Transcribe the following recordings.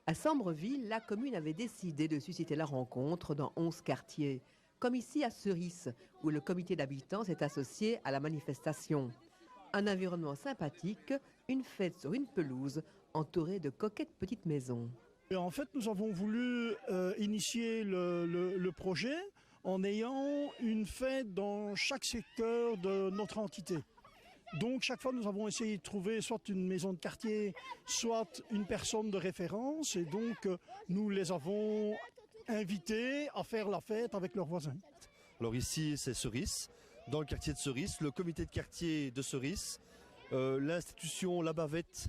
À Sambreville, la commune avait décidé de susciter la rencontre dans 11 quartiers, comme ici à Ceris, où le comité d'habitants s'est associé à la manifestation. Un environnement sympathique, une fête sur une pelouse entourée de coquettes petites maisons. Et en fait, nous avons voulu initier le projet en ayant une fête dans chaque secteur de notre entité. Donc chaque fois, nous avons essayé de trouver soit une maison de quartier, soit une personne de référence. Et donc, nous les avons invités à faire la fête avec leurs voisins. Alors ici, c'est Ceris, dans le quartier de Ceris, le comité de quartier de Ceris, l'institution La Bavette,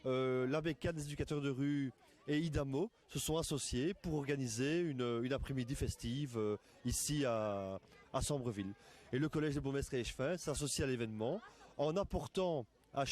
la bécane des éducateurs de rue et Idamo se sont associés pour organiser une après-midi festive ici à Sambreville. Et le collège des bourgmestres et échevins s'associe à l'événement en apportant à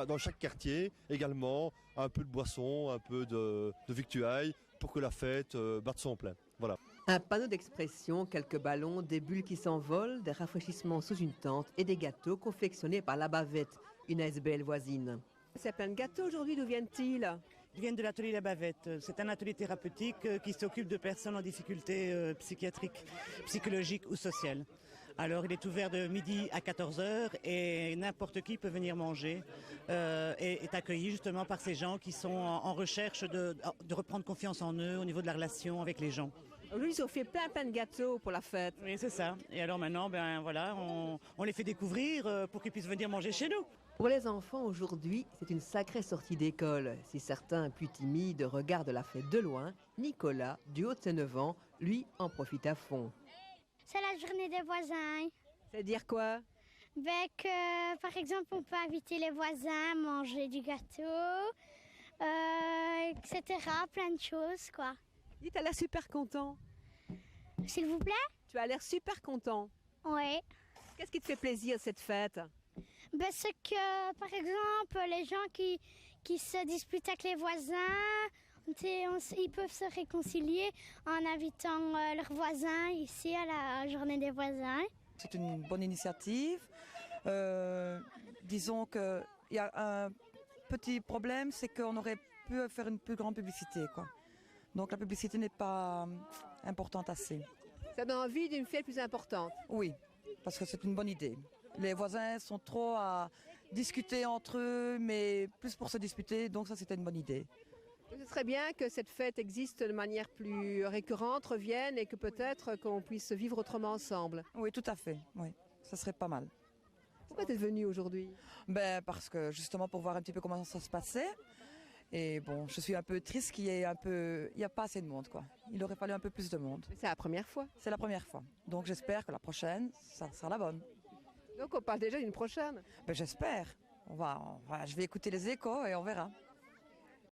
dans chaque quartier également un peu de boisson, un peu de victuailles pour que la fête batte son plein. Voilà. Un panneau d'expression, quelques ballons, des bulles qui s'envolent, des rafraîchissements sous une tente et des gâteaux confectionnés par La Bavette, une ASBL voisine. C'est plein de gâteaux aujourd'hui, d'où viennent-ils ? Ils viennent de l'atelier La Bavette. C'est un atelier thérapeutique qui s'occupe de personnes en difficulté psychiatrique, psychologique ou sociale. Alors il est ouvert de midi à 14h et n'importe qui peut venir manger et est accueilli justement par ces gens qui sont en recherche de reprendre confiance en eux au niveau de la relation avec les gens. Aujourd'hui, ils ont fait plein de gâteaux pour la fête. Oui, c'est ça. Et alors maintenant, on les fait découvrir pour qu'ils puissent venir manger chez nous. Pour les enfants, aujourd'hui, c'est une sacrée sortie d'école. Si certains, plus timides, regardent la fête de loin, Nicolas, du haut de ses 9 ans, lui, en profite à fond. C'est la journée des voisins. C'est-à-dire quoi ? Par exemple, on peut inviter les voisins à manger du gâteau, etc. Plein de choses, quoi. Dis, t'as l'air super content. S'il vous plaît ? Tu as l'air super content. Oui. Qu'est-ce qui te fait plaisir, cette fête ? C'est que, par exemple, les gens qui se disputent avec les voisins, ils peuvent se réconcilier en invitant leurs voisins ici à la journée des voisins. C'est une bonne initiative. Disons qu'il y a un petit problème, c'est qu'on aurait pu faire une plus grande publicité, quoi. Donc la publicité n'est pas importante assez. Ça donne envie d'une fête plus importante. Oui, parce que c'est une bonne idée. Les voisins sont trop à discuter entre eux, mais plus pour se disputer, donc ça c'était une bonne idée. Ce serait bien que cette fête existe de manière plus récurrente, revienne et que peut-être qu'on puisse vivre autrement ensemble. Oui, tout à fait, oui, ça serait pas mal. Pourquoi tu es venu aujourd'hui ? Parce que justement pour voir un petit peu comment ça se passait. Et bon, je suis un peu triste qu'il y ait il n'y a pas assez de monde, quoi. Il aurait fallu un peu plus de monde. Mais c'est la première fois. C'est la première fois. Donc j'espère que la prochaine, ça sera la bonne. Donc on parle déjà d'une prochaine. J'espère. Je vais écouter les échos et on verra.